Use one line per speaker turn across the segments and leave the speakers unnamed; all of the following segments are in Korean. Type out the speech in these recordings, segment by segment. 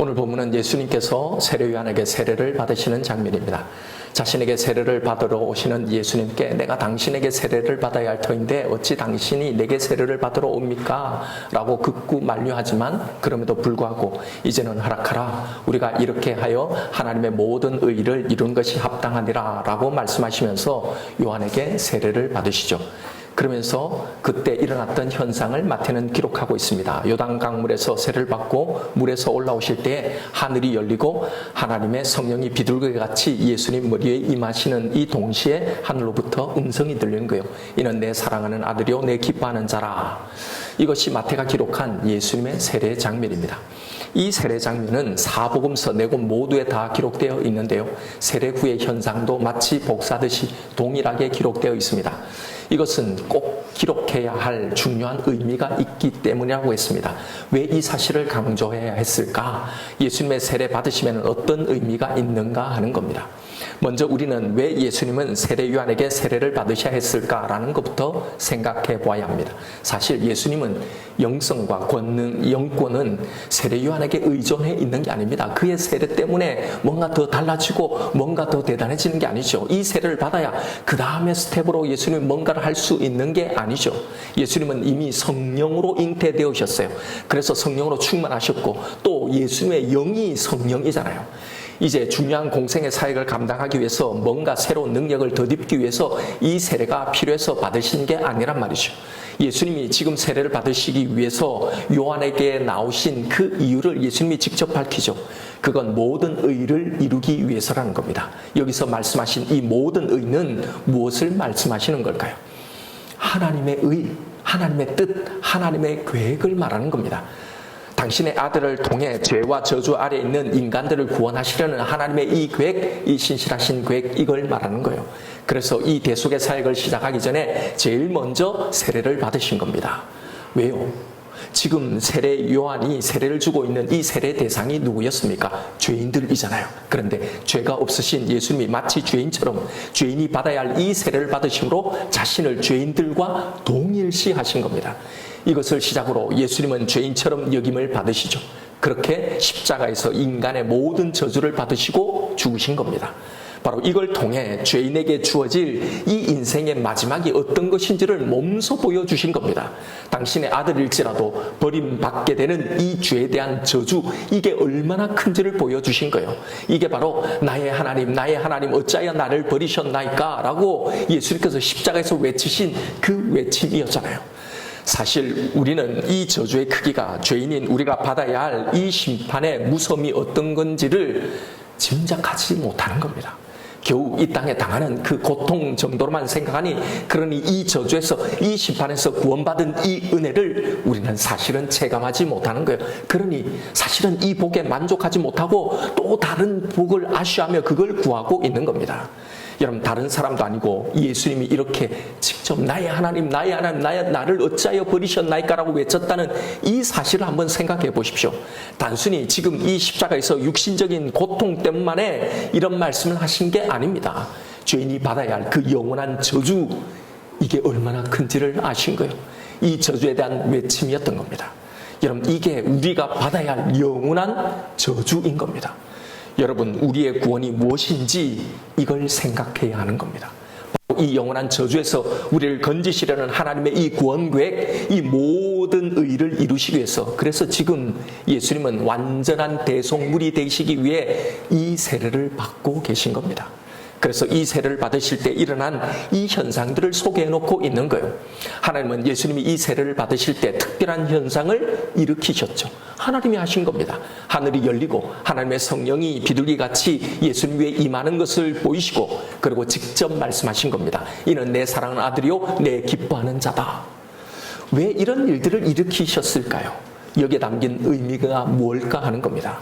오늘 본문은 예수님께서 세례요한에게 세례를 받으시는 장면입니다. 자신에게 세례를 받으러 오시는 예수님께 내가 당신에게 세례를 받아야 할 터인데 어찌 당신이 내게 세례를 받으러 옵니까? 라고 극구 만류하지만 그럼에도 불구하고 이제는 허락하라. 우리가 이렇게 하여 하나님의 모든 의를 이룬 것이 합당하니라 라고 말씀하시면서 요한에게 세례를 받으시죠. 그러면서 그때 일어났던 현상을 마태는 기록하고 있습니다. 요단 강물에서 세례를 받고 물에서 올라오실 때 하늘이 열리고 하나님의 성령이 비둘기같이 예수님 머리에 임하시는 이 동시에 하늘로부터 음성이 들리는 거예요. 이는 내 사랑하는 아들이요 내 기뻐하는 자라. 이것이 마태가 기록한 예수님의 세례 장면입니다. 이 세례 장면은 사복음서 4권 모두에 다 기록되어 있는데요. 세례 후의 현상도 마치 복사듯이 동일하게 기록되어 있습니다. 이것은 꼭 기록해야 할 중요한 의미가 있기 때문이라고 했습니다. 왜 이 사실을 강조해야 했을까? 예수님의 세례 받으시면 어떤 의미가 있는가 하는 겁니다. 먼저 우리는 왜 예수님은 세례 요한에게 세례를 받으셔야 했을까라는 것부터 생각해 보아야 합니다. 사실 예수님은 영성과 권능, 영권은 세례 요한에게 의존해 있는 게 아닙니다. 그의 세례 때문에 뭔가 더 달라지고 뭔가 더 대단해지는 게 아니죠. 이 세례를 받아야 그 다음에 스텝으로 예수님이 뭔가를 할 수 있는 게 아니죠. 예수님은 이미 성령으로 잉태되으셨어요. 그래서 성령으로 충만하셨고 또 예수님의 영이 성령이잖아요. 이제 중요한 공생의 사역을 감당하기 위해서 뭔가 새로운 능력을 덧입기 위해서 이 세례가 필요해서 받으신 게 아니란 말이죠. 예수님이 지금 세례를 받으시기 위해서 요한에게 나오신 그 이유를 예수님이 직접 밝히죠. 그건 모든 의를 이루기 위해서라는 겁니다. 여기서 말씀하신 이 모든 의는 무엇을 말씀하시는 걸까요? 하나님의 의, 하나님의 뜻, 하나님의 계획을 말하는 겁니다. 당신의 아들을 통해 죄와 저주 아래 있는 인간들을 구원하시려는 하나님의 이 계획, 이 신실하신 계획, 이걸 말하는 거예요. 그래서 이 대속의 사역을 시작하기 전에 제일 먼저 세례를 받으신 겁니다. 왜요? 지금 세례 요한이 세례를 주고 있는 이 세례 대상이 누구였습니까? 죄인들이잖아요. 그런데 죄가 없으신 예수님이 마치 죄인처럼 죄인이 받아야 할 이 세례를 받으심으로 자신을 죄인들과 동일시하신 겁니다. 이것을 시작으로 예수님은 죄인처럼 여김을 받으시죠. 그렇게 십자가에서 인간의 모든 저주를 받으시고 죽으신 겁니다. 바로 이걸 통해 죄인에게 주어질 이 인생의 마지막이 어떤 것인지를 몸소 보여주신 겁니다. 당신의 아들일지라도 버림받게 되는 이 죄에 대한 저주, 이게 얼마나 큰지를 보여주신 거예요. 이게 바로 나의 하나님 어찌하여 나를 버리셨나이까? 라고 예수님께서 십자가에서 외치신 그 외침이었잖아요. 사실 우리는 이 저주의 크기가 죄인인 우리가 받아야 할 이 심판의 무서움이 어떤 건지를 짐작하지 못하는 겁니다. 겨우 이 땅에 당하는 그 고통 정도로만 생각하니 그러니 이 저주에서 이 심판에서 구원받은 이 은혜를 우리는 사실은 체감하지 못하는 거예요. 그러니 사실은 이 복에 만족하지 못하고 또 다른 복을 아쉬워하며 그걸 구하고 있는 겁니다. 여러분 다른 사람도 아니고 예수님이 이렇게 직접 나의 하나님 나를 어찌하여 버리셨나이까라고 외쳤다는 이 사실을 한번 생각해 보십시오. 단순히 지금 이 십자가에서 육신적인 고통 때문에 이런 말씀을 하신 게 아닙니다. 죄인이 받아야 할 그 영원한 저주, 이게 얼마나 큰지를 아신 거예요. 이 저주에 대한 외침이었던 겁니다. 여러분 이게 우리가 받아야 할 영원한 저주인 겁니다. 여러분 우리의 구원이 무엇인지 이걸 생각해야 하는 겁니다. 이 영원한 저주에서 우리를 건지시려는 하나님의 이 구원 계획, 이 모든 의를 이루시기 위해서, 그래서 지금 예수님은 완전한 대속물이 되시기 위해 이 세례를 받고 계신 겁니다. 그래서 이 세례를 받으실 때 일어난 이 현상들을 소개해 놓고 있는 거예요. 하나님은 예수님이 이 세례를 받으실 때 특별한 현상을 일으키셨죠. 하나님이 하신 겁니다. 하늘이 열리고 하나님의 성령이 비둘기같이 예수님 위에 임하는 것을 보이시고 그리고 직접 말씀하신 겁니다. 이는 내 사랑하는 아들이요 내 기뻐하는 자다. 왜 이런 일들을 일으키셨을까요? 여기에 담긴 의미가 무엇일까 하는 겁니다.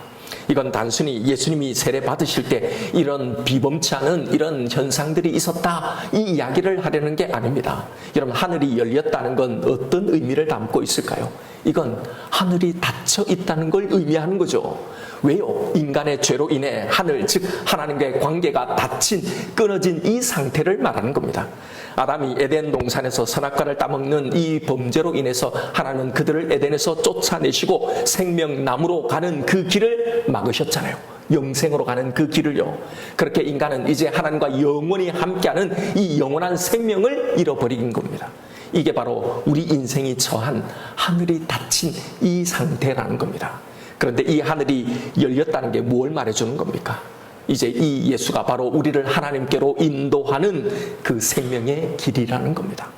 이건 단순히 예수님이 세례 받으실 때 이런 비범치 않은 이런 현상들이 있었다 이 이야기를 하려는 게 아닙니다. 여러분 하늘이 열렸다는 건 어떤 의미를 담고 있을까요? 이건 하늘이 닫혀 있다는 걸 의미하는 거죠. 왜요? 인간의 죄로 인해 하늘, 즉 하나님과의 관계가 닫힌, 끊어진 이 상태를 말하는 겁니다. 아담이 에덴 동산에서 선악과를 따먹는 이 범죄로 인해서 하나님은 그들을 에덴에서 쫓아내시고 생명나무로 가는 그 길을 막으셨잖아요. 영생으로 가는 그 길을요. 그렇게 인간은 이제 하나님과 영원히 함께하는 이 영원한 생명을 잃어버린 겁니다. 이게 바로 우리 인생이 처한 하늘이 닫힌 이 상태라는 겁니다. 그런데 이 하늘이 열렸다는 게 뭘 말해주는 겁니까? 이제 이 예수가 바로 우리를 하나님께로 인도하는 그 생명의 길이라는 겁니다.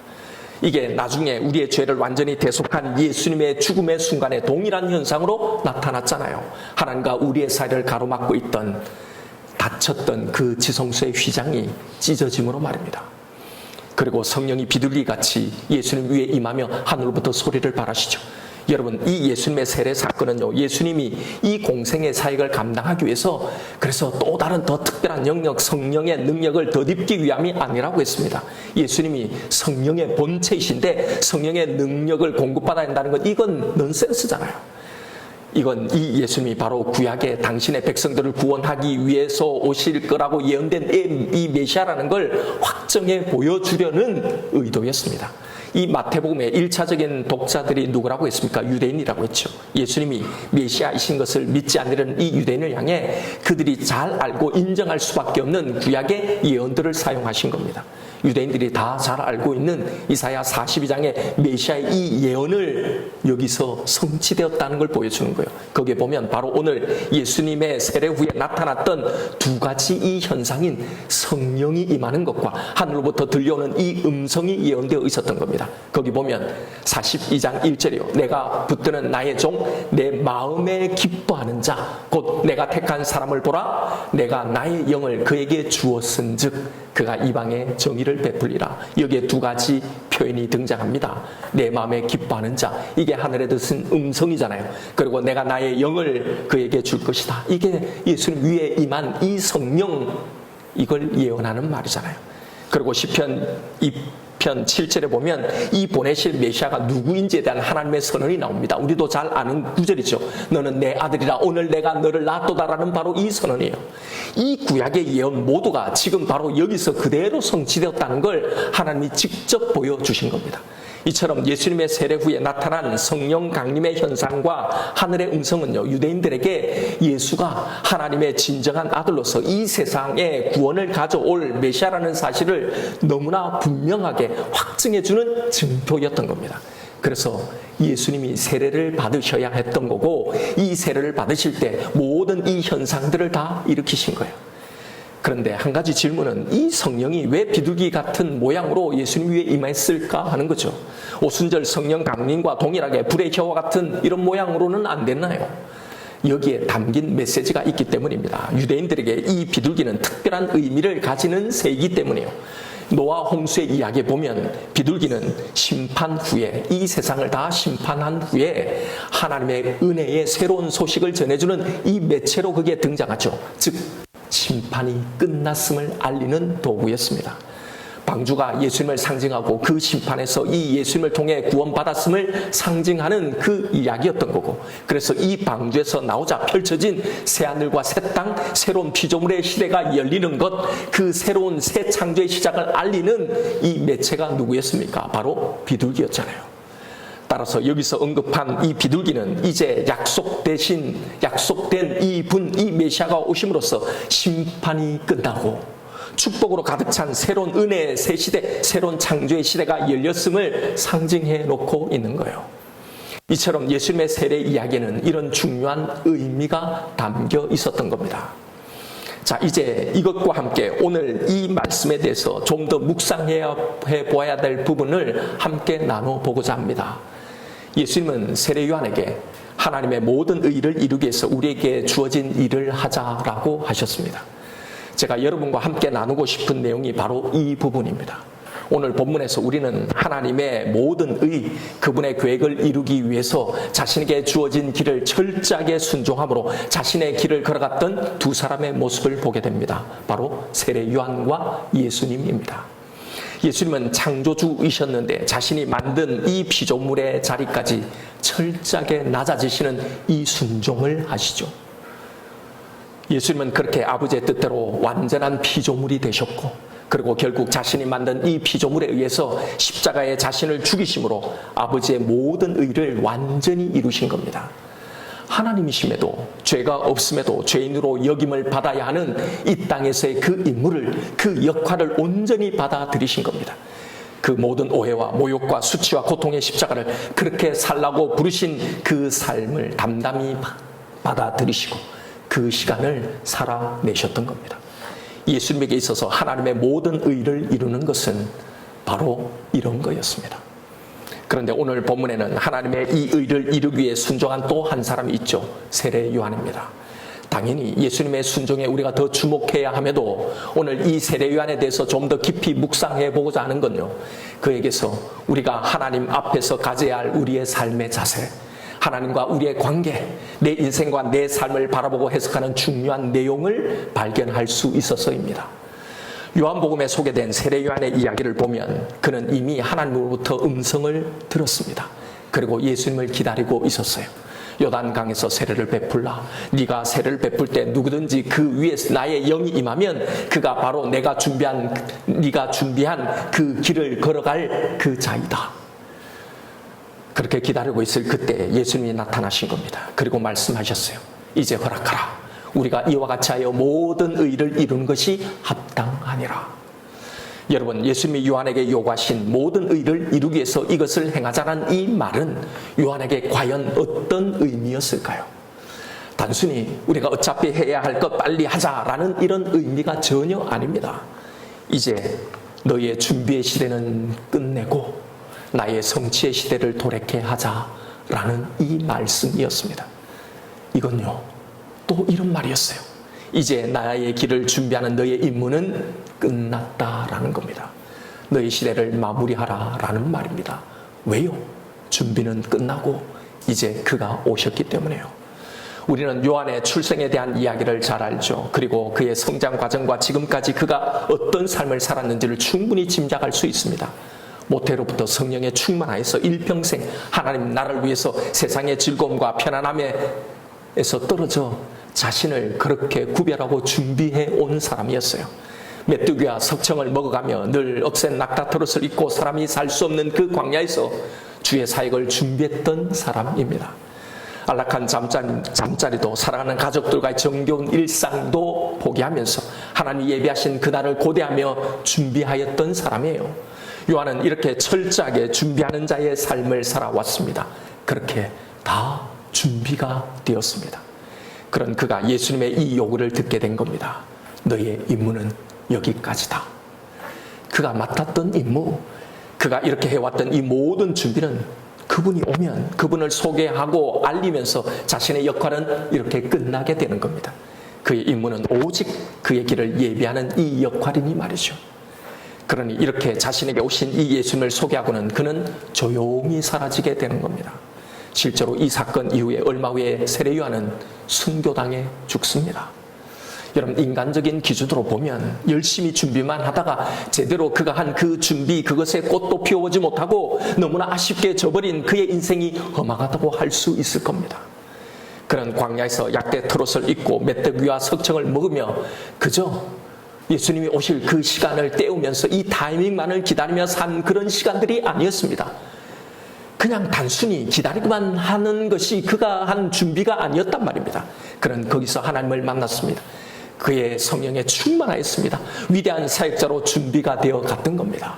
이게 나중에 우리의 죄를 완전히 대속한 예수님의 죽음의 순간에 동일한 현상으로 나타났잖아요. 하나님과 우리의 사이를 가로막고 있던, 닫혔던 그 지성소의 휘장이 찢어짐으로 말입니다. 그리고 성령이 비둘기같이 예수님 위에 임하며 하늘로부터 소리를 발하시죠. 여러분, 이 예수님의 세례 사건은요, 예수님이 이 공생의 사역을 감당하기 위해서 그래서 또 다른 더 특별한 영역, 성령의 능력을 덧입기 위함이 아니라고 했습니다. 예수님이 성령의 본체이신데 성령의 능력을 공급받아야 한다는 건 이건 넌센스잖아요. 이건 이 예수님이 바로 구약의 당신의 백성들을 구원하기 위해서 오실 거라고 예언된 이 메시아라는 걸 확정해 보여주려는 의도였습니다. 이 마태복음의 1차적인 독자들이 누구라고 했습니까? 유대인이라고 했죠. 예수님이 메시아이신 것을 믿지 않으려는 이 유대인을 향해 그들이 잘 알고 인정할 수밖에 없는 구약의 예언들을 사용하신 겁니다. 유대인들이 다 잘 알고 있는 이사야 42장의 메시아의 이 예언을 여기서 성취되었다는 걸 보여주는 거예요. 거기에 보면 바로 오늘 예수님의 세례 후에 나타났던 두 가지 이 현상인 성령이 임하는 것과 하늘로부터 들려오는 이 음성이 예언되어 있었던 겁니다. 거기 보면 42장 1절이요. 내가 붙드는 나의 종, 내 마음에 기뻐하는 자, 곧 내가 택한 사람을 보라. 내가 나의 영을 그에게 주었은 즉 그가 이방에 정의를 베풀리라. 여기에 두 가지 표현이 등장합니다. 내 마음에 기뻐하는 자, 이게 하늘에 듣은 음성이잖아요. 그리고 내가 나의 영을 그에게 줄 것이다. 이게 예수님 위에 임한 이 성령, 이걸 예언하는 말이잖아요. 그리고 시편 2편 7절에 보면 이 보내실 메시아가 누구인지에 대한 하나님의 선언이 나옵니다. 우리도 잘 아는 구절이죠. 너는 내 아들이라 오늘 내가 너를 낳았도다라는 바로 이 선언이에요. 이 구약의 예언 모두가 지금 바로 여기서 그대로 성취되었다는 걸 하나님이 직접 보여주신 겁니다. 이처럼 예수님의 세례 후에 나타난 성령 강림의 현상과 하늘의 음성은요, 유대인들에게 예수가 하나님의 진정한 아들로서 이 세상에 구원을 가져올 메시아라는 사실을 너무나 분명하게 확증해주는 증표였던 겁니다. 그래서 예수님이 세례를 받으셔야 했던 거고, 이 세례를 받으실 때 모든 이 현상들을 다 일으키신 거예요. 그런데 한 가지 질문은 이 성령이 왜 비둘기 같은 모양으로 예수님 위에 임했을까 하는 거죠. 오순절 성령 강림과 동일하게 불의 혀와 같은 이런 모양으로는 안 됐나요? 여기에 담긴 메시지가 있기 때문입니다. 유대인들에게 이 비둘기는 특별한 의미를 가지는 새이기 때문이에요. 노아 홍수의 이야기에 보면 비둘기는 심판 후에, 이 세상을 다 심판한 후에 하나님의 은혜의 새로운 소식을 전해주는 이 매체로 그게 등장하죠. 즉 심판이 끝났음을 알리는 도구였습니다. 방주가 예수님을 상징하고 그 심판에서 이 예수님을 통해 구원받았음을 상징하는 그 이야기였던 거고, 그래서 이 방주에서 나오자 펼쳐진 새하늘과 새 땅, 새로운 피조물의 시대가 열리는 것, 그 새로운 새 창조의 시작을 알리는 이 매체가 누구였습니까? 바로 비둘기였잖아요. 따라서 여기서 언급한 이 비둘기는 이제 약속된 이 메시아가 오심으로써 심판이 끝나고 축복으로 가득 찬 새로운 은혜의 새 시대, 새로운 창조의 시대가 열렸음을 상징해 놓고 있는 거예요. 이처럼 예수님의 세례 이야기에는 이런 중요한 의미가 담겨 있었던 겁니다. 자, 이제 이것과 함께 오늘 이 말씀에 대해서 좀 더 묵상해 보아야 될 부분을 함께 나눠보고자 합니다. 예수님은 세례 요한에게 하나님의 모든 의를 이루기 위해서 우리에게 주어진 일을 하자라고 하셨습니다. 제가 여러분과 함께 나누고 싶은 내용이 바로 이 부분입니다. 오늘 본문에서 우리는 하나님의 모든 의, 그분의 계획을 이루기 위해서 자신에게 주어진 길을 철저하게 순종함으로 자신의 길을 걸어갔던 두 사람의 모습을 보게 됩니다. 바로 세례 요한과 예수님입니다. 예수님은 창조주이셨는데 자신이 만든 이 피조물의 자리까지 철저하게 낮아지시는 이 순종을 하시죠. 예수님은 그렇게 아버지의 뜻대로 완전한 피조물이 되셨고, 그리고 결국 자신이 만든 이 피조물에 의해서 십자가에 자신을 죽이심으로 아버지의 모든 의를 완전히 이루신 겁니다. 하나님이심에도 죄가 없음에도 죄인으로 여김을 받아야 하는 이 땅에서의 그 임무를, 그 역할을 온전히 받아들이신 겁니다. 그 모든 오해와 모욕과 수치와 고통의 십자가를 그렇게 살라고 부르신 그 삶을 담담히 받아들이시고 그 시간을 살아내셨던 겁니다. 예수님에게 있어서 하나님의 모든 의를 이루는 것은 바로 이런 거였습니다. 그런데 오늘 본문에는 하나님의 이 의를 이루기 위해 순종한 또 한 사람이 있죠. 세례 요한입니다. 당연히 예수님의 순종에 우리가 더 주목해야 함에도 오늘 이 세례 요한에 대해서 좀 더 깊이 묵상해 보고자 하는 건요, 그에게서 우리가 하나님 앞에서 가져야 할 우리의 삶의 자세, 하나님과 우리의 관계, 내 인생과 내 삶을 바라보고 해석하는 중요한 내용을 발견할 수 있어서입니다. 요한복음에 소개된 세례 요한의 이야기를 보면 그는 이미 하나님으로부터 음성을 들었습니다. 그리고 예수님을 기다리고 있었어요. 요단강에서 세례를 베풀라. 네가 세례를 베풀 때 누구든지 그 위에 나의 영이 임하면 그가 바로 네가 준비한 그 길을 걸어갈 그 자이다. 그렇게 기다리고 있을 그때 예수님이 나타나신 겁니다. 그리고 말씀하셨어요. 이제 허락하라. 우리가 이와 같이 하여 모든 의를 이루는 것이 합당하니라. 여러분, 예수님이 요한에게 요구하신 모든 의를 이루기 위해서 이것을 행하자는 이 말은 요한에게 과연 어떤 의미였을까요? 단순히 우리가 어차피 해야 할 것 빨리 하자라는 이런 의미가 전혀 아닙니다. 이제 너의 준비의 시대는 끝내고 나의 성취의 시대를 돌이켜 하자라는 이 말씀이었습니다. 이건요, 또 이런 말이었어요. 이제 나의 길을 준비하는 너의 임무는 끝났다라는 겁니다. 너의 시대를 마무리하라라는 말입니다. 왜요? 준비는 끝나고 이제 그가 오셨기 때문에요. 우리는 요한의 출생에 대한 이야기를 잘 알죠. 그리고 그의 성장 과정과 지금까지 그가 어떤 삶을 살았는지를 충분히 짐작할 수 있습니다. 모태로부터 성령에 충만하여서 일평생 하나님 나라를 위해서 세상의 즐거움과 편안함에서 떨어져 자신을 그렇게 구별하고 준비해 온 사람이었어요. 메뚜기와 석청을 먹어가며 늘 억센 낙타털옷을 입고 사람이 살 수 없는 그 광야에서 주의 사역을 준비했던 사람입니다. 안락한 잠자리도 사랑하는 가족들과의 정겨운 일상도 포기하면서 하나님 예비하신 그날을 고대하며 준비하였던 사람이에요. 요한은 이렇게 철저하게 준비하는 자의 삶을 살아왔습니다. 그렇게 다 준비가 되었습니다. 그런 그가 예수님의 이 요구를 듣게 된 겁니다. 너의 임무는 여기까지다. 그가 맡았던 임무, 그가 이렇게 해왔던 이 모든 준비는 그분이 오면 그분을 소개하고 알리면서 자신의 역할은 이렇게 끝나게 되는 겁니다. 그의 임무는 오직 그의 길을 예비하는 이 역할이니 말이죠. 그러니 이렇게 자신에게 오신 이 예수님을 소개하고는 그는 조용히 사라지게 되는 겁니다. 실제로 이 사건 이후에 얼마 후에 세례 요한은 순교당해 죽습니다. 여러분, 인간적인 기준으로 보면 열심히 준비만 하다가 제대로 그가 한 그 준비, 그것에 꽃도 피워오지 못하고 너무나 아쉽게 져버린 그의 인생이 험악하다고 할 수 있을 겁니다. 그런 광야에서 약대 털옷을 입고 메뚜기와 석청을 먹으며 그저 예수님이 오실 그 시간을 때우면서 이 타이밍만을 기다리며 산 그런 시간들이 아니었습니다. 그냥 단순히 기다리기만 하는 것이 그가 한 준비가 아니었단 말입니다. 그는 거기서 하나님을 만났습니다. 그의 성령에 충만하였습니다. 위대한 사역자로 준비가 되어 갔던 겁니다.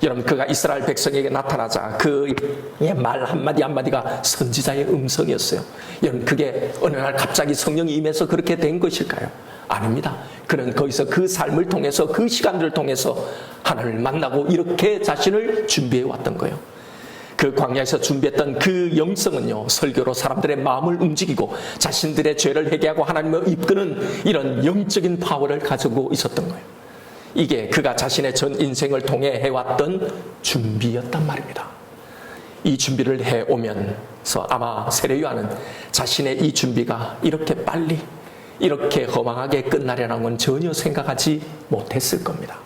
여러분, 그가 이스라엘 백성에게 나타나자 그의 말 한마디 한마디가 선지자의 음성이었어요. 여러분, 그게 어느 날 갑자기 성령이 임해서 그렇게 된 것일까요? 아닙니다. 그는 거기서 그 삶을 통해서 그 시간들을 통해서 하나님을 만나고 이렇게 자신을 준비해 왔던 거예요. 그 광야에서 준비했던 그 영성은요, 설교로 사람들의 마음을 움직이고 자신들의 죄를 회개하고 하나님을 이끄는 이런 영적인 파워를 가지고 있었던 거예요. 이게 그가 자신의 전 인생을 통해 해왔던 준비였단 말입니다. 이 준비를 해오면서 아마 세례 요한은 자신의 이 준비가 이렇게 빨리 이렇게 허망하게 끝나려는 건 전혀 생각하지 못했을 겁니다.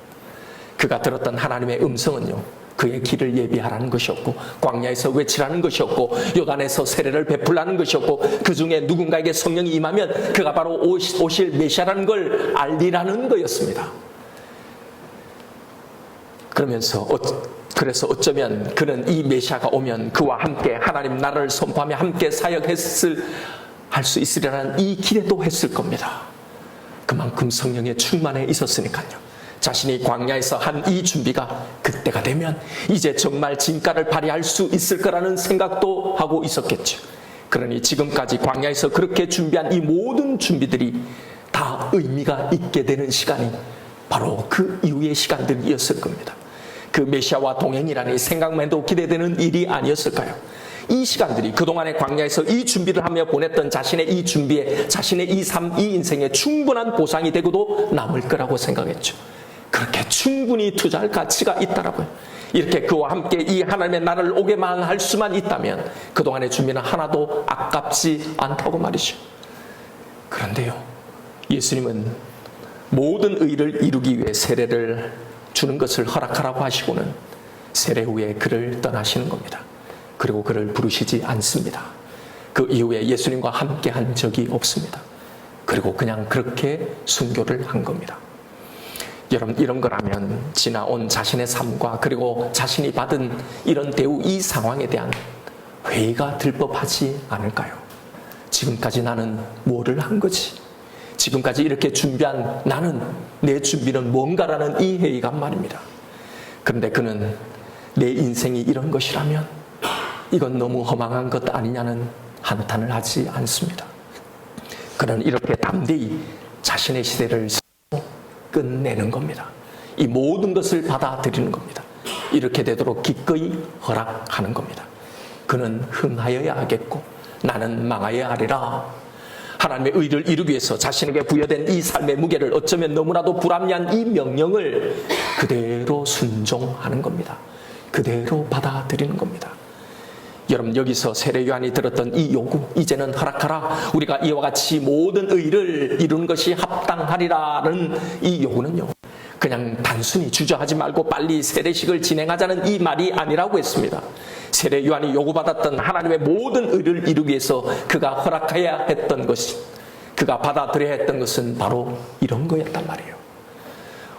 그가 들었던 하나님의 음성은요, 그의 길을 예비하라는 것이었고, 광야에서 외치라는 것이었고, 요단에서 세례를 베풀라는 것이었고, 그 중에 누군가에게 성령이 임하면 그가 바로 오실 메시아라는 걸 알리라는 거였습니다. 그래서 어쩌면 그는 이 메시아가 오면 그와 함께 하나님 나라를 선포하며 함께 할 수 있으리라는 이 기대도 했을 겁니다. 그만큼 성령의 충만해 있었으니까요. 자신이 광야에서 한 이 준비가 그때가 되면 이제 정말 진가를 발휘할 수 있을 거라는 생각도 하고 있었겠죠. 그러니 지금까지 광야에서 그렇게 준비한 이 모든 준비들이 다 의미가 있게 되는 시간이 바로 그 이후의 시간들이었을 겁니다. 그 메시아와 동행이라니 생각만 해도 기대되는 일이 아니었을까요? 이 시간들이 그동안의 광야에서 이 준비를 하며 보냈던 자신의 이 준비에, 자신의 이 삶, 이 인생에 충분한 보상이 되고도 남을 거라고 생각했죠. 그렇게 충분히 투자할 가치가 있다라고요. 이렇게 그와 함께 이 하나님의 나라를 오게만 할 수만 있다면 그동안의 준비는 하나도 아깝지 않다고 말이죠. 그런데요, 예수님은 모든 의를 이루기 위해 세례를 주는 것을 허락하라고 하시고는 세례 후에 그를 떠나시는 겁니다. 그리고 그를 부르시지 않습니다. 그 이후에 예수님과 함께 한 적이 없습니다. 그리고 그냥 그렇게 순교를 한 겁니다. 여러분, 이런 거라면 지나온 자신의 삶과 그리고 자신이 받은 이런 대우, 이 상황에 대한 회의가 들 법하지 않을까요? 지금까지 나는 뭐를 한 거지? 지금까지 이렇게 준비한 나는, 내 준비는 뭔가라는 이 회의감 말입니다. 그런데 그는 내 인생이 이런 것이라면 이건 너무 허망한 것 아니냐는 한탄을 하지 않습니다. 그는 이렇게 담대히 자신의 시대를 끝내는 겁니다. 이 모든 것을 받아들이는 겁니다. 이렇게 되도록 기꺼이 허락하는 겁니다. 그는 흥하여야 하겠고 나는 망하여야 하리라. 하나님의 의를 이루기 위해서 자신에게 부여된 이 삶의 무게를, 어쩌면 너무나도 불합리한 이 명령을 그대로 순종하는 겁니다. 그대로 받아들이는 겁니다. 여러분, 여기서 세례 요한이 들었던 이 요구, 이제는 허락하라, 우리가 이와 같이 모든 의를 이루는 것이 합당하리라는 이 요구는요, 그냥 단순히 주저하지 말고 빨리 세례식을 진행하자는 이 말이 아니라고 했습니다. 세례 요한이 요구받았던 하나님의 모든 의를 이루기 위해서 그가 허락해야 했던 것이, 그가 받아들여야 했던 것은 바로 이런 거였단 말이에요.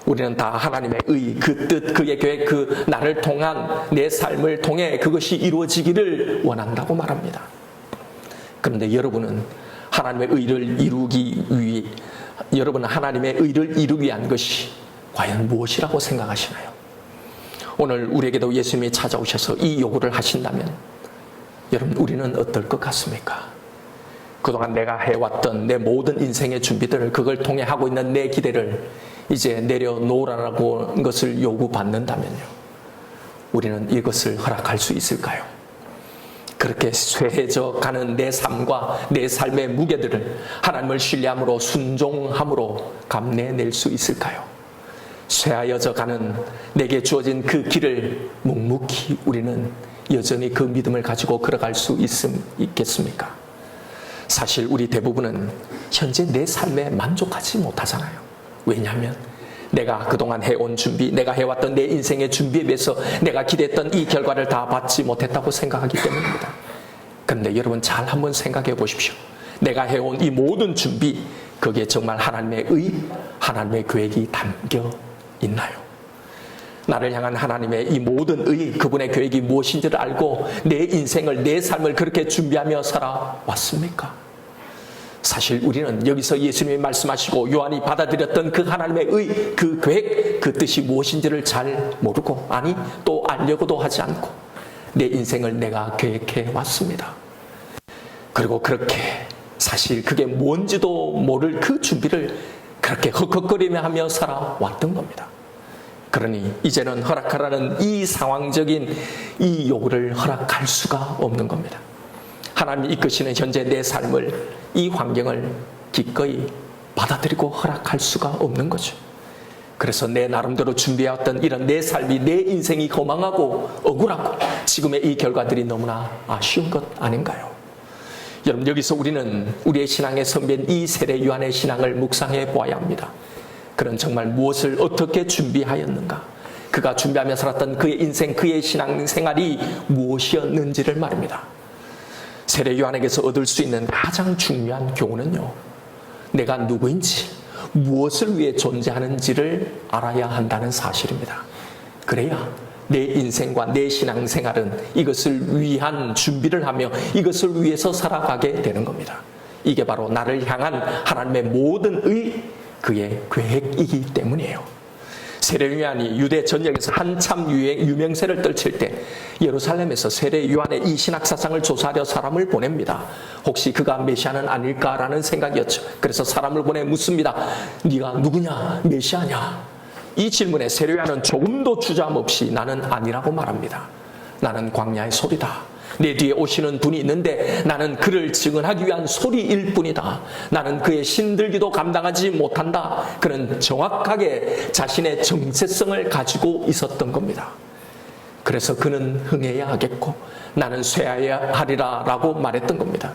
우리는 다 하나님의 의, 그 뜻, 그의 계획, 그 나를 통한 내 삶을 통해 그것이 이루어지기를 원한다고 말합니다. 그런데 여러분은 하나님의 의를 이루기 위한 것이 과연 무엇이라고 생각하시나요? 오늘 우리에게도 예수님이 찾아오셔서 이 요구를 하신다면 여러분, 우리는 어떨 것 같습니까? 그동안 내가 해왔던 내 모든 인생의 준비들을, 그걸 통해 하고 있는 내 기대를 이제 내려놓으라는 것을 요구받는다면요, 우리는 이것을 허락할 수 있을까요? 그렇게 쇠해져 가는 내 삶과 내 삶의 무게들을 하나님을 신뢰함으로, 순종함으로 감내낼 수 있을까요? 쇠하여져 가는 내게 주어진 그 길을 묵묵히 우리는 여전히 그 믿음을 가지고 걸어갈 수 있겠습니까? 사실 우리 대부분은 현재 내 삶에 만족하지 못하잖아요. 왜냐하면 내가 그동안 해온 준비, 내가 해왔던 내 인생의 준비에 비해서 내가 기대했던 이 결과를 다 받지 못했다고 생각하기 때문입니다. 그런데 여러분, 잘 한번 생각해 보십시오. 내가 해온 이 모든 준비, 거기에 정말 하나님의 의, 하나님의 계획이 담겨 있나요? 나를 향한 하나님의 이 모든 의, 그분의 계획이 무엇인지를 알고 내 인생을, 내 삶을 그렇게 준비하며 살아왔습니까? 사실 우리는 여기서 예수님이 말씀하시고 요한이 받아들였던 그 하나님의 의, 그 계획, 그 뜻이 무엇인지를 잘 모르고, 아니 또 알려고도 하지 않고 내 인생을 내가 계획해 왔습니다. 그리고 그렇게 사실 그게 뭔지도 모를 그 준비를 그렇게 헉헉거리며 하며 살아왔던 겁니다. 그러니 이제는 허락하라는 이 상황적인 이 요구를 허락할 수가 없는 겁니다. 하나님이 이끄시는 현재 내 삶을, 이 환경을 기꺼이 받아들이고 허락할 수가 없는 거죠. 그래서 내 나름대로 준비해왔던 이런 내 삶이, 내 인생이 허망하고 억울하고 지금의 이 결과들이 너무나 아쉬운 것 아닌가요? 여러분, 여기서 우리는 우리의 신앙의 선배인 이 세례 요한의 신앙을 묵상해 보아야 합니다. 그는 정말 무엇을 어떻게 준비하였는가? 그가 준비하며 살았던 그의 인생, 그의 신앙생활이 무엇이었는지를 말입니다. 세례 요한에게서 얻을 수 있는 가장 중요한 교훈은요, 내가 누구인지, 무엇을 위해 존재하는지를 알아야 한다는 사실입니다. 그래야 내 인생과 내 신앙생활은 이것을 위한 준비를 하며 이것을 위해서 살아가게 되는 겁니다. 이게 바로 나를 향한 하나님의 모든 그의 계획이기 때문이에요. 세례 요한이 유대 전역에서 한참 유명세를 떨칠 때 예루살렘에서 세례 요한의 이 신학사상을 조사하려 사람을 보냅니다. 혹시 그가 메시아는 아닐까라는 생각이었죠. 그래서 사람을 보내 묻습니다. 네가 누구냐? 메시아냐? 이 질문에 세례 요한은 조금도 주저함 없이 나는 아니라고 말합니다. 나는 광야의 소리다. 내 뒤에 오시는 분이 있는데 나는 그를 증언하기 위한 소리일 뿐이다. 나는 그의 신들기도 감당하지 못한다. 그는 정확하게 자신의 정체성을 가지고 있었던 겁니다. 그래서 그는 흥해야 하겠고 나는 쇠하여야 하리라 라고 말했던 겁니다.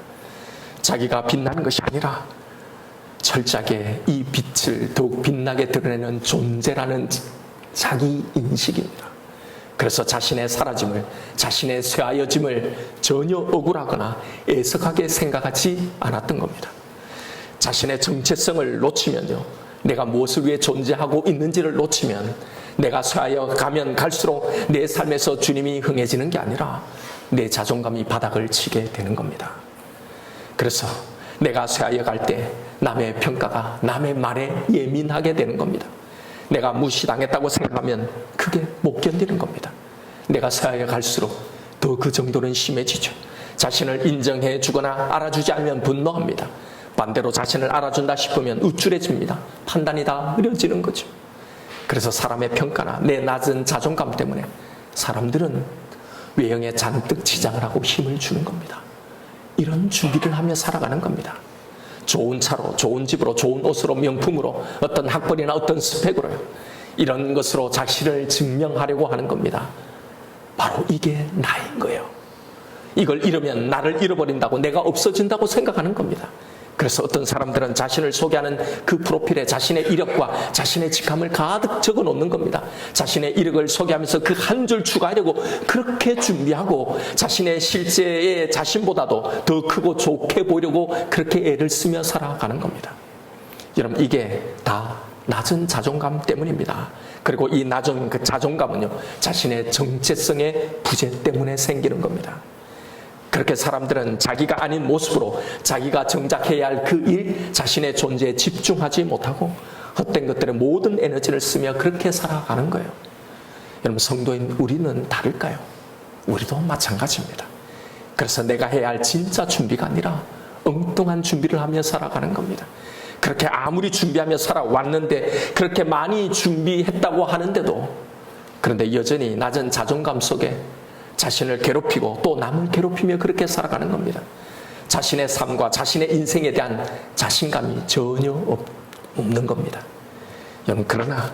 자기가 빛나는 것이 아니라 철저하게 이 빛을 더욱 빛나게 드러내는 존재라는 자기 인식입니다. 그래서 자신의 사라짐을, 자신의 쇠하여짐을 전혀 억울하거나 애석하게 생각하지 않았던 겁니다. 자신의 정체성을 놓치면요, 내가 무엇을 위해 존재하고 있는지를 놓치면 내가 쇠하여 가면 갈수록 내 삶에서 주님이 흥해지는 게 아니라 내 자존감이 바닥을 치게 되는 겁니다. 그래서 내가 쇠하여 갈 때 남의 평가가, 남의 말에 예민하게 되는 겁니다. 내가 무시당했다고 생각하면 그게 못 견디는 겁니다. 내가 쇠하여 갈수록 더 그 정도는 심해지죠. 자신을 인정해 주거나 알아주지 않으면 분노합니다. 반대로 자신을 알아준다 싶으면 우쭐해집니다. 판단이 다 흐려지는 거죠. 그래서 사람의 평가나 내 낮은 자존감 때문에 사람들은 외형에 잔뜩 치장을 하고 힘을 주는 겁니다. 이런 준비를 하며 살아가는 겁니다. 좋은 차로, 좋은 집으로, 좋은 옷으로, 명품으로, 어떤 학벌이나 어떤 스펙으로요, 이런 것으로 자신을 증명하려고 하는 겁니다. 바로 이게 나인 거예요. 이걸 잃으면 나를 잃어버린다고, 내가 없어진다고 생각하는 겁니다. 그래서 어떤 사람들은 자신을 소개하는 그 프로필에 자신의 이력과 자신의 직함을 가득 적어 놓는 겁니다. 자신의 이력을 소개하면서 그 한 줄 추가하려고 그렇게 준비하고 자신의 실제의 자신보다도 더 크고 좋게 보이려고 그렇게 애를 쓰며 살아가는 겁니다. 여러분, 이게 다 낮은 자존감 때문입니다. 그리고 이 낮은 그 자존감은요, 자신의 정체성의 부재 때문에 생기는 겁니다. 그렇게 사람들은 자기가 아닌 모습으로 자기가 정작 해야 할 그 일, 자신의 존재에 집중하지 못하고 헛된 것들에 모든 에너지를 쓰며 그렇게 살아가는 거예요. 여러분, 성도인 우리는 다를까요? 우리도 마찬가지입니다. 그래서 내가 해야 할 진짜 준비가 아니라 엉뚱한 준비를 하며 살아가는 겁니다. 그렇게 아무리 준비하며 살아왔는데, 그렇게 많이 준비했다고 하는데도, 그런데 여전히 낮은 자존감 속에 자신을 괴롭히고 또 남을 괴롭히며 그렇게 살아가는 겁니다. 자신의 삶과 자신의 인생에 대한 자신감이 전혀 없는 겁니다. 여러분, 그러나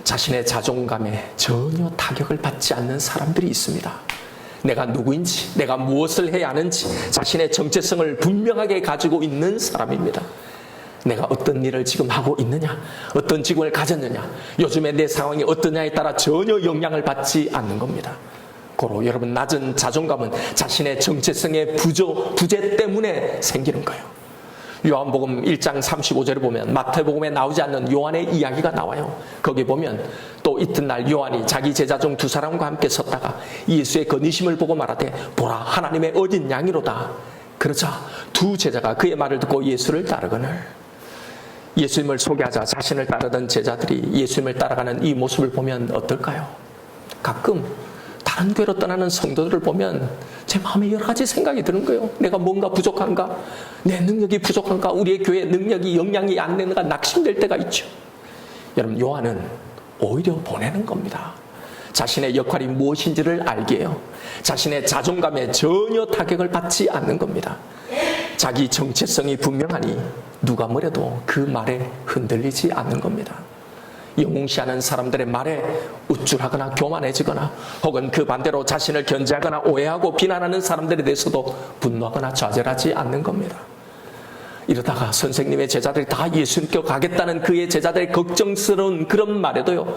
자신의 자존감에 전혀 타격을 받지 않는 사람들이 있습니다. 내가 누구인지, 내가 무엇을 해야 하는지 자신의 정체성을 분명하게 가지고 있는 사람입니다. 내가 어떤 일을 지금 하고 있느냐, 어떤 직업을 가졌느냐, 요즘에 내 상황이 어떠냐에 따라 전혀 영향을 받지 않는 겁니다. 고로 여러분, 낮은 자존감은 자신의 정체성의 부재 때문에 생기는 거예요. 요한복음 1장 35절에 보면 마태복음에 나오지 않는 요한의 이야기가 나와요. 거기 보면 또 이튿날 요한이 자기 제자 중 두 사람과 함께 섰다가 예수의 거니심을 보고 말하되, 보라, 하나님의 어린 양이로다. 그러자 두 제자가 그의 말을 듣고 예수를 따르거늘. 예수님을 소개하자 자신을 따르던 제자들이 예수님을 따라가는 이 모습을 보면 어떨까요? 가끔 다른 교회로 떠나는 성도들을 보면 제 마음에 여러 가지 생각이 드는 거예요. 내가 뭔가 부족한가? 내 능력이 부족한가? 우리의 교회 능력이, 영향이 안 되는가? 낙심될 때가 있죠. 여러분, 요한은 오히려 보내는 겁니다. 자신의 역할이 무엇인지를 알게 해요. 자신의 자존감에 전혀 타격을 받지 않는 겁니다. 자기 정체성이 분명하니 누가 뭐래도 그 말에 흔들리지 않는 겁니다. 영웅시하는 사람들의 말에 우쭐하거나 교만해지거나, 혹은 그 반대로 자신을 견제하거나 오해하고 비난하는 사람들에 대해서도 분노하거나 좌절하지 않는 겁니다. 이러다가 선생님의 제자들이 다 예수님께 가겠다는 그의 제자들의 걱정스러운 그런 말에도요,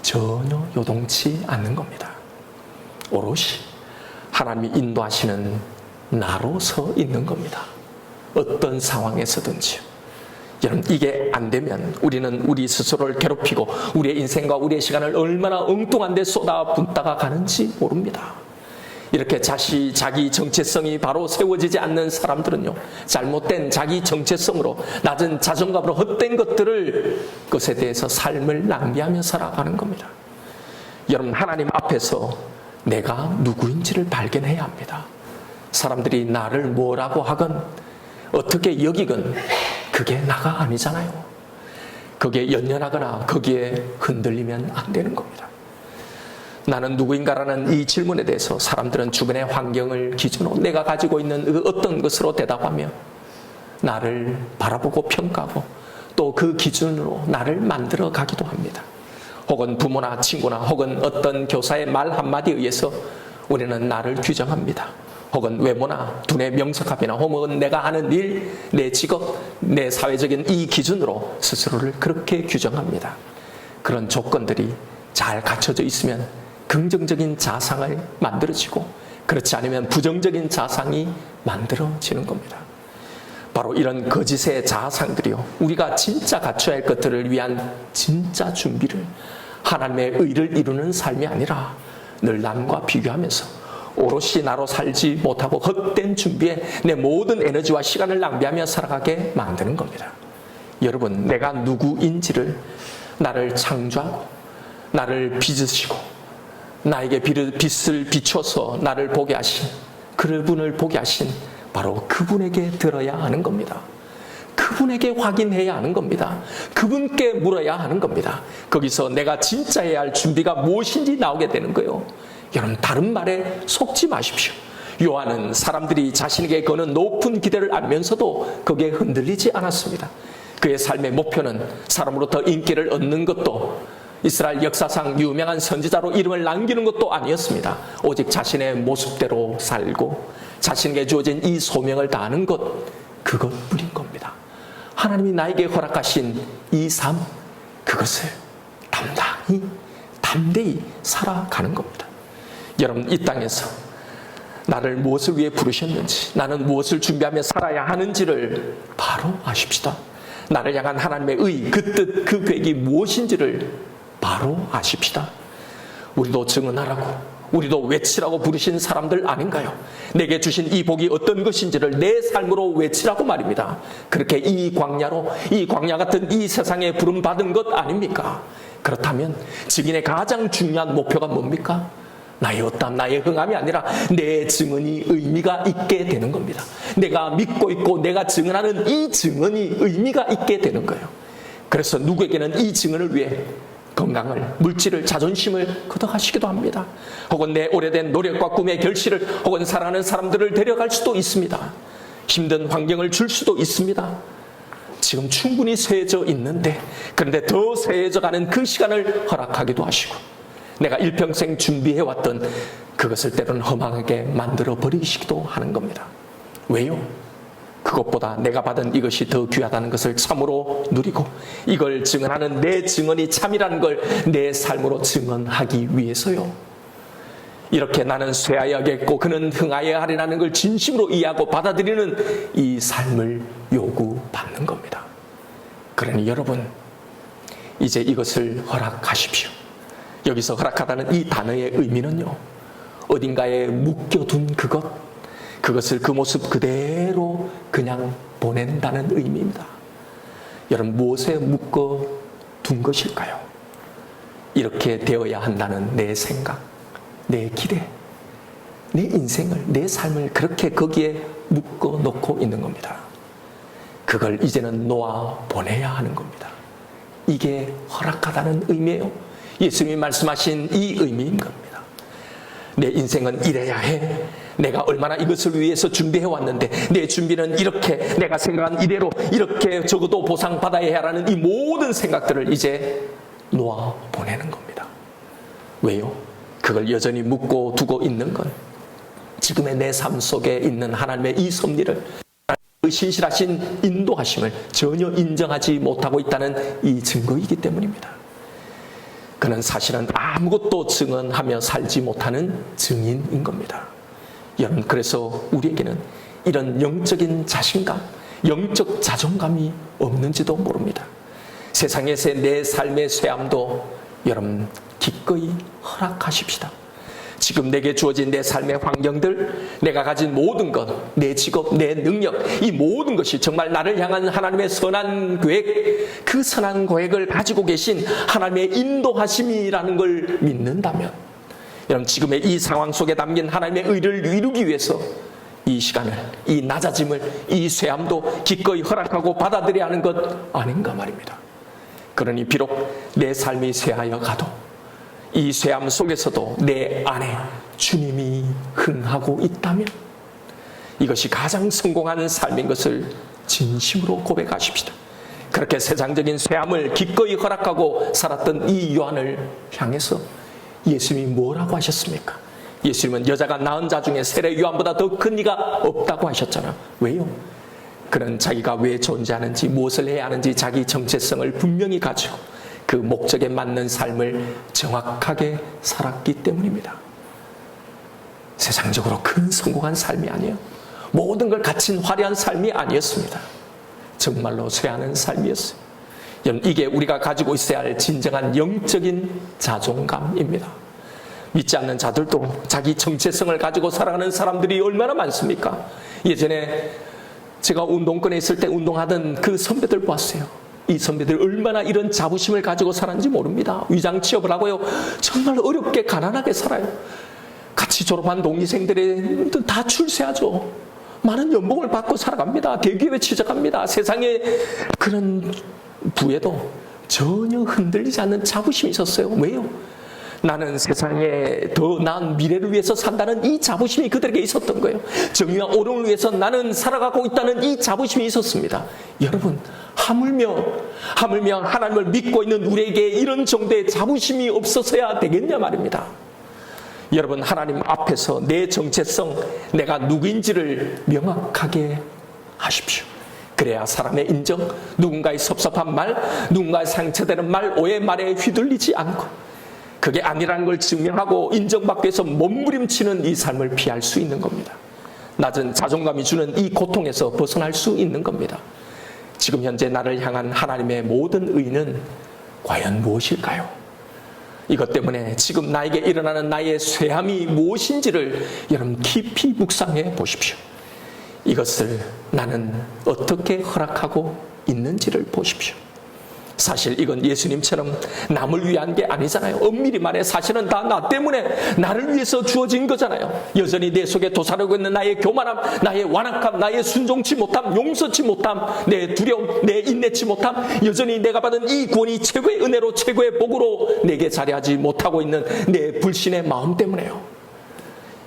전혀 요동치 않는 겁니다. 오롯이 하나님이 인도하시는 나로 서 있는 겁니다. 어떤 상황에서든지. 여러분, 이게 안 되면 우리는 우리 스스로를 괴롭히고 우리의 인생과 우리의 시간을 얼마나 엉뚱한 데 쏟아붓다가 가는지 모릅니다. 이렇게 자기 정체성이 바로 세워지지 않는 사람들은요, 잘못된 자기 정체성으로 낮은 자존감으로 헛된 것에 대해서 삶을 낭비하며 살아가는 겁니다. 여러분, 하나님 앞에서 내가 누구인지를 발견해야 합니다. 사람들이 나를 뭐라고 하건 어떻게 여기건 그게 나가 아니잖아요. 거기에 연연하거나 거기에 흔들리면 안 되는 겁니다. 나는 누구인가라는 이 질문에 대해서 사람들은 주변의 환경을 기준으로 내가 가지고 있는 그 어떤 것으로 대답하며 나를 바라보고 평가하고 또 그 기준으로 나를 만들어 가기도 합니다. 혹은 부모나 친구나 혹은 어떤 교사의 말 한마디에 의해서 우리는 나를 규정합니다. 혹은 외모나 두뇌 명석함이나 혹은 내가 하는 일, 내 직업, 내 사회적인 이 기준으로 스스로를 그렇게 규정합니다. 그런 조건들이 잘 갖춰져 있으면 긍정적인 자상을 만들어지고 그렇지 않으면 부정적인 자상이 만들어지는 겁니다. 바로 이런 거짓의 자상들이요, 우리가 진짜 갖춰야 할 것들을 위한 진짜 준비를, 하나님의 의를 이루는 삶이 아니라 늘 남과 비교하면서 오롯이 나로 살지 못하고 헛된 준비에 내 모든 에너지와 시간을 낭비하며 살아가게 만드는 겁니다. 여러분, 내가 누구인지를, 나를 창조하고 나를 빚으시고 나에게 빛을 비춰서 나를 보게 하신, 그분을 보게 하신 바로 그분에게 들어야 하는 겁니다. 그분에게 확인해야 하는 겁니다. 그분께 물어야 하는 겁니다. 거기서 내가 진짜 해야 할 준비가 무엇인지 나오게 되는 거예요. 여러분, 다른 말에 속지 마십시오. 요한은 사람들이 자신에게 거는 높은 기대를 알면서도 거기에 흔들리지 않았습니다. 그의 삶의 목표는 사람으로부터 인기를 얻는 것도 이스라엘 역사상 유명한 선지자로 이름을 남기는 것도 아니었습니다. 오직 자신의 모습대로 살고 자신에게 주어진 이 소명을 다하는 것, 그것뿐인 겁니다. 하나님이 나에게 허락하신 이 삶, 그것을 담대히 살아가는 겁니다. 여러분, 이 땅에서 나를 무엇을 위해 부르셨는지, 나는 무엇을 준비하며 살아야 하는지를 바로 아십시다. 나를 향한 하나님의 의, 그 뜻, 그 계획이 무엇인지를 바로 아십시다. 우리도 증언하라고, 우리도 외치라고 부르신 사람들 아닌가요? 내게 주신 이 복이 어떤 것인지를 내 삶으로 외치라고 말입니다. 그렇게 이 광야 같은 이 세상에 부름받은 것 아닙니까? 그렇다면 증인의 가장 중요한 목표가 뭡니까? 나의 어떤 나의 흥함이 아니라 내 증언이 의미가 있게 되는 겁니다. 내가 믿고 있고 내가 증언하는 이 증언이 의미가 있게 되는 거예요. 그래서 누구에게는 이 증언을 위해 건강을, 물질을, 자존심을 걷어가시기도 합니다. 혹은 내 오래된 노력과 꿈의 결실을, 혹은 사랑하는 사람들을 데려갈 수도 있습니다. 힘든 환경을 줄 수도 있습니다. 지금 충분히 쇠해져 있는데, 그런데 더 쇠해져가는 그 시간을 허락하기도 하시고, 내가 일평생 준비해왔던 그것을 때로는 허망하게 만들어 버리시기도 하는 겁니다. 왜요? 그것보다 내가 받은 이것이 더 귀하다는 것을 참으로 누리고 이걸 증언하는 내 증언이 참이라는 걸 내 삶으로 증언하기 위해서요. 이렇게 나는 쇠하여야겠고 그는 흥하여야 하리라는 걸 진심으로 이해하고 받아들이는 이 삶을 요구받는 겁니다. 그러니 여러분, 이제 이것을 허락하십시오. 여기서 허락하다는 이 단어의 의미는요, 어딘가에 묶여둔 그것을 그 모습 그대로 그냥 보낸다는 의미입니다. 여러분, 무엇에 묶어둔 것일까요? 이렇게 되어야 한다는 내 생각, 내 기대, 내 인생을, 내 삶을 그렇게 거기에 묶어놓고 있는 겁니다. 그걸 이제는 놓아 보내야 하는 겁니다. 이게 허락하다는 의미예요. 예수님이 말씀하신 이 의미인 겁니다. 내 인생은 이래야 해. 내가 얼마나 이것을 위해서 준비해왔는데 내 준비는 이렇게, 내가 생각한 이대로 이렇게 적어도 보상받아야 하라는 이 모든 생각들을 이제 놓아 보내는 겁니다. 왜요? 그걸 여전히 묶고 두고 있는 건 지금의 내 삶 속에 있는 하나님의 이 섭리를, 하나님의 신실하신 인도하심을 전혀 인정하지 못하고 있다는 이 증거이기 때문입니다. 그는 사실은 아무것도 증언하며 살지 못하는 증인인 겁니다. 여러분, 그래서 우리에게는 이런 영적인 자신감, 영적 자존감이 없는지도 모릅니다. 세상에서의 내 삶의 쇠함도 여러분 기꺼이 허락하십시다. 지금 내게 주어진 내 삶의 환경들, 내가 가진 모든 것, 내 직업, 내 능력, 이 모든 것이 정말 나를 향한 하나님의 선한 계획, 그 선한 계획을 가지고 계신 하나님의 인도하심이라는 걸 믿는다면, 여러분 지금의 이 상황 속에 담긴 하나님의 의를 이루기 위해서 이 시간을, 이 낮아짐을, 이 쇠함도 기꺼이 허락하고 받아들여야 하는 것 아닌가 말입니다. 그러니 비록 내 삶이 쇠하여 가도 이 쇠함 속에서도 내 안에 주님이 흥하고 있다면 이것이 가장 성공한 삶인 것을 진심으로 고백하십시다. 그렇게 세상적인 쇠함을 기꺼이 허락하고 살았던 이 요한을 향해서 예수님이 뭐라고 하셨습니까? 예수님은 여자가 낳은 자 중에 세례 요한보다 더 큰 이가 없다고 하셨잖아요. 왜요? 그는 자기가 왜 존재하는지, 무엇을 해야 하는지 자기 정체성을 분명히 가지고 그 목적에 맞는 삶을 정확하게 살았기 때문입니다. 세상적으로 큰 성공한 삶이 아니에요. 모든 걸 갖춘 화려한 삶이 아니었습니다. 정말로 쇠하는 삶이었어요. 여러분, 이게 우리가 가지고 있어야 할 진정한 영적인 자존감입니다. 믿지 않는 자들도 자기 정체성을 가지고 살아가는 사람들이 얼마나 많습니까? 예전에 제가 운동권에 있을 때 운동하던 그 선배들 보았어요. 이 선배들 얼마나 이런 자부심을 가지고 살았는지 모릅니다. 위장 취업을 하고요, 정말 어렵게 가난하게 살아요. 같이 졸업한 동기생들이 다 출세하죠. 많은 연봉을 받고 살아갑니다. 대기업에 취직합니다. 세상에 그런 부에도 전혀 흔들리지 않는 자부심이 있었어요. 왜요? 나는 세상에 더 나은 미래를 위해서 산다는 이 자부심이 그들에게 있었던 거예요. 정의와 옳음을 위해서 나는 살아가고 있다는 이 자부심이 있었습니다. 여러분, 하물며 하나님을 믿고 있는 우리에게 이런 정도의 자부심이 없어서야 되겠냐 말입니다. 여러분, 하나님 앞에서 내 정체성, 내가 누구인지를 명확하게 하십시오. 그래야 사람의 인정, 누군가의 섭섭한 말, 누군가의 상처되는 말, 오해 말에 휘둘리지 않고 그게 아니라는 걸 증명하고 인정받기 위해서 몸부림치는 이 삶을 피할 수 있는 겁니다. 낮은 자존감이 주는 이 고통에서 벗어날 수 있는 겁니다. 지금 현재 나를 향한 하나님의 모든 의는 과연 무엇일까요? 이것 때문에 지금 나에게 일어나는 나의 쇠함이 무엇인지를 여러분 깊이 묵상해 보십시오. 이것을 나는 어떻게 허락하고 있는지를 보십시오. 사실 이건 예수님처럼 남을 위한 게 아니잖아요. 엄밀히 말해 사실은 다 나 때문에 나를 위해서 주어진 거잖아요. 여전히 내 속에 도사리고 있는 나의 교만함, 나의 완악함, 나의 순종치 못함, 용서치 못함, 내 두려움, 내 인내치 못함, 여전히 내가 받은 이 구원이 최고의 은혜로 최고의 복으로 내게 자리하지 못하고 있는 내 불신의 마음 때문에요.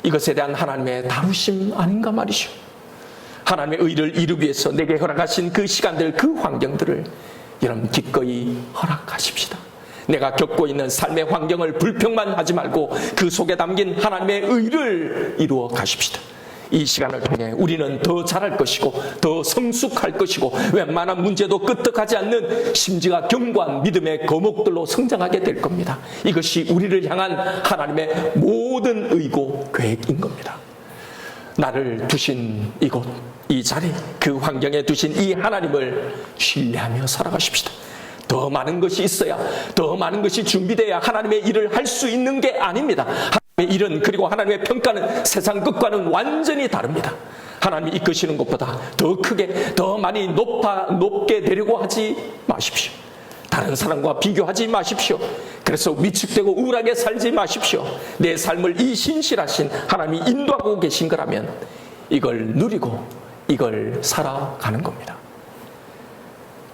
이것에 대한 하나님의 다루심 아닌가 말이죠. 하나님의 의를 이루기 위해서 내게 허락하신 그 시간들, 그 환경들을 여러분 기꺼이 허락하십시다. 내가 겪고 있는 삶의 환경을 불평만 하지 말고 그 속에 담긴 하나님의 의를 이루어 가십시다. 이 시간을 통해 우리는 더 잘할 것이고 더 성숙할 것이고 웬만한 문제도 끄떡하지 않는 심지가 견고한 믿음의 거목들로 성장하게 될 겁니다. 이것이 우리를 향한 하나님의 모든 의고 계획인 겁니다. 나를 두신 이곳, 이 자리, 그 환경에 두신 이 하나님을 신뢰하며 살아가십시다. 더 많은 것이 있어야, 더 많은 것이 준비되어야 하나님의 일을 할 수 있는 게 아닙니다. 하나님의 일은, 그리고 하나님의 평가는 세상 것과는 완전히 다릅니다. 하나님이 이끄시는 것보다 더 크게, 더 많이 높게 되려고 하지 마십시오. 다른 사람과 비교하지 마십시오. 그래서 위축되고 우울하게 살지 마십시오. 내 삶을 이 신실하신 하나님이 인도하고 계신 거라면 이걸 누리고 이걸 살아가는 겁니다.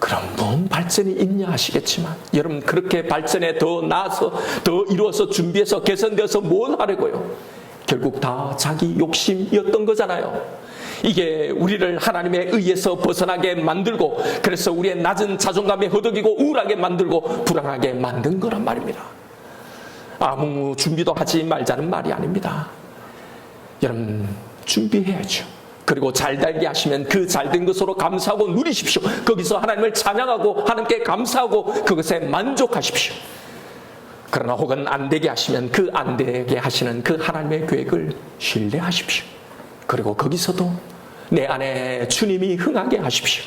그럼 뭔 발전이 있냐 하시겠지만, 여러분 그렇게 발전에 더 나아서 더 이루어서 준비해서 개선되어서 뭘 하려고요? 결국 다 자기 욕심이었던 거잖아요. 이게 우리를 하나님의 의에서 벗어나게 만들고, 그래서 우리의 낮은 자존감에 허덕이고 우울하게 만들고 불안하게 만든 거란 말입니다. 아무 준비도 하지 말자는 말이 아닙니다. 여러분 준비해야죠. 그리고 잘 되게 하시면 그 잘된 것으로 감사하고 누리십시오. 거기서 하나님을 찬양하고 하나님께 감사하고 그것에 만족하십시오. 그러나 혹은 안 되게 하시면 그 안 되게 하시는 그 하나님의 계획을 신뢰하십시오. 그리고 거기서도 내 안에 주님이 흥하게 하십시오.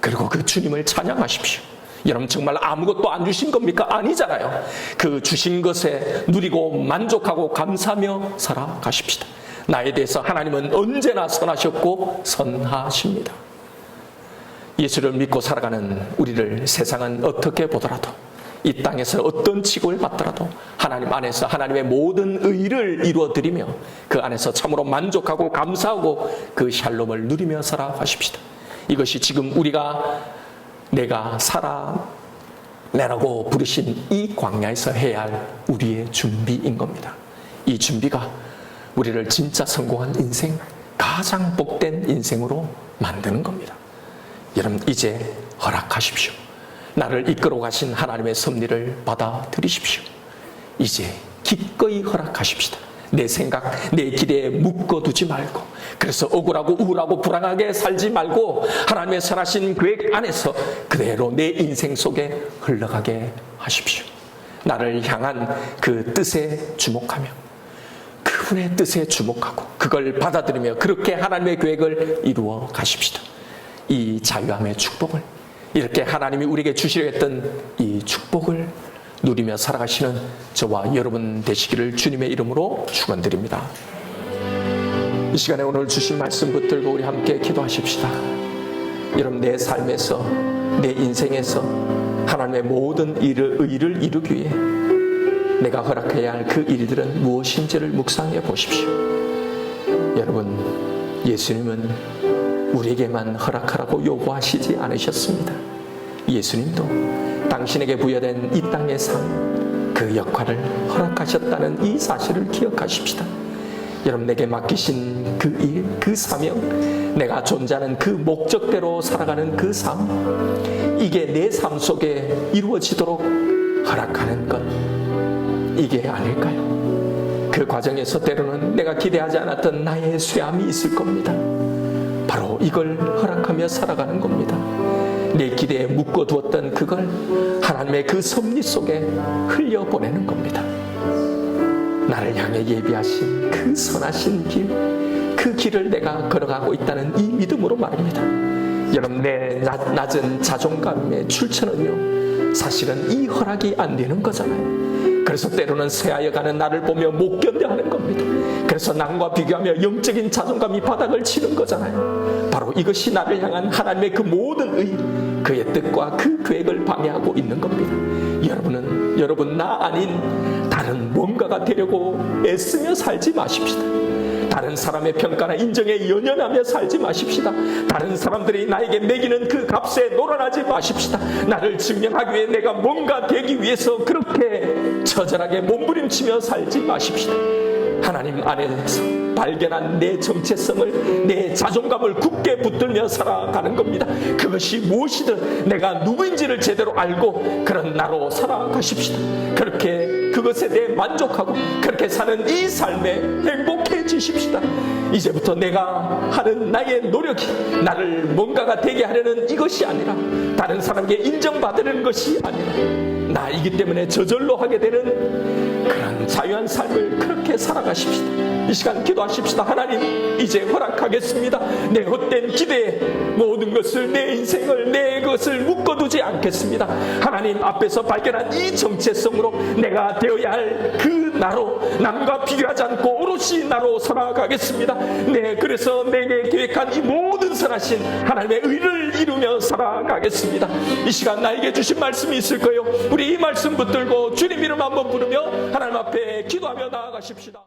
그리고 그 주님을 찬양하십시오. 여러분 정말 아무것도 안 주신 겁니까? 아니잖아요. 그 주신 것에 누리고 만족하고 감사하며 살아가십시다. 나에 대해서 하나님은 언제나 선하셨고 선하십니다. 예수를 믿고 살아가는 우리를 세상은 어떻게 보더라도, 이 땅에서 어떤 취급을 받더라도 하나님 안에서 하나님의 모든 의를 이루어드리며 그 안에서 참으로 만족하고 감사하고 그 샬롬을 누리며 살아가십시다. 이것이 지금 우리가 내가 살아내라고 부르신 이 광야에서 해야 할 우리의 준비인 겁니다. 이 준비가 우리를 진짜 성공한 인생, 가장 복된 인생으로 만드는 겁니다. 여러분 이제 허락하십시오. 나를 이끌어 가신 하나님의 섭리를 받아들이십시오. 이제 기꺼이 허락하십시다. 내 생각, 내 기대에 묶어두지 말고, 그래서 억울하고 우울하고 불안하게 살지 말고 하나님의 선하신 계획 안에서 그대로 내 인생 속에 흘러가게 하십시오. 나를 향한 그 뜻에 주목하며 그분의 뜻에 주목하고 그걸 받아들이며 그렇게 하나님의 계획을 이루어 가십시다. 이 자유함의 축복을, 이렇게 하나님이 우리에게 주시려 했던 이 축복을 누리며 살아가시는 저와 여러분 되시기를 주님의 이름으로 축원드립니다. 이 시간에 오늘 주신 말씀 붙들고 우리 함께 기도하십시다. 여러분 내 삶에서, 내 인생에서 하나님의 모든 의를 이루기 위해 내가 허락해야 할 그 일들은 무엇인지를 묵상해 보십시오. 여러분, 예수님은 우리에게만 허락하라고 요구하시지 않으셨습니다. 예수님도 당신에게 부여된 이 땅의 삶, 그 역할을 허락하셨다는 이 사실을 기억하십시다. 여러분 내게 맡기신 그 일, 그 사명, 내가 존재하는 그 목적대로 살아가는 그 삶, 이게 내 삶 속에 이루어지도록 허락하는 것, 이게 아닐까요? 그 과정에서 때로는 내가 기대하지 않았던 나의 쇠함이 있을 겁니다. 바로 이걸 허락하며 살아가는 겁니다. 내 기대에 묶어두었던 그걸 하나님의 그 섭리 속에 흘려보내는 겁니다. 나를 향해 예비하신 그 선하신 길, 그 길을 내가 걸어가고 있다는 이 믿음으로 말입니다. 여러분 내 낮은 자존감의 출처는요, 사실은 이 허락이 안 되는 거잖아요. 그래서 때로는 쇠하여가는 나를 보며 못 견뎌하는 겁니다. 그래서 남과 비교하며 영적인 자존감이 바닥을 치는 거잖아요. 바로 이것이 나를 향한 하나님의 그 모든 의, 그의 뜻과 그 계획을 방해하고 있는 겁니다. 여러분 나 아닌 다른 뭔가가 되려고 애쓰며 살지 마십시다. 다른 사람의 평가나 인정에 연연하며 살지 마십시다. 다른 사람들이 나에게 매기는 그 값에 놀아나지 마십시다. 나를 증명하기 위해 내가 뭔가 되기 위해서 그렇게 처절하게 몸부림치며 살지 마십시다. 하나님 안에서 발견한 내 정체성을, 내 자존감을 굳게 붙들며 살아가는 겁니다. 그것이 무엇이든 내가 누구인지를 제대로 알고 그런 나로 살아가십시다. 그렇게 그것에 대해 만족하고 그렇게 사는 이 삶에 행복해지십시다. 이제부터 내가 하는 나의 노력이 나를 뭔가가 되게 하려는 이것이 아니라, 다른 사람에게 인정받으려는 것이 아니라 나이기 때문에 저절로 하게 되는 그런 자유한 삶을 그렇게 살아가십시다. 이 시간 기도하십시다. 하나님 이제 허락하겠습니다. 내 헛된 기대에 모든 것을, 내 인생을, 내 것을 묶어두지 않겠습니다. 하나님 앞에서 발견한 이 정체성으로 내가 되어야 할 그 나로, 남과 비교하지 않고 오롯이 나로 살아가겠습니다. 그래서 내게 계획한 이 모든 선하신 하나님의 의를 이루며 살아가겠습니다. 이 시간 나에게 주신 말씀이 있을 거예요. 우리 이 말씀 붙들고 주님 이름 한번 부르며 하나님 앞에 기도하며 나아가십시다.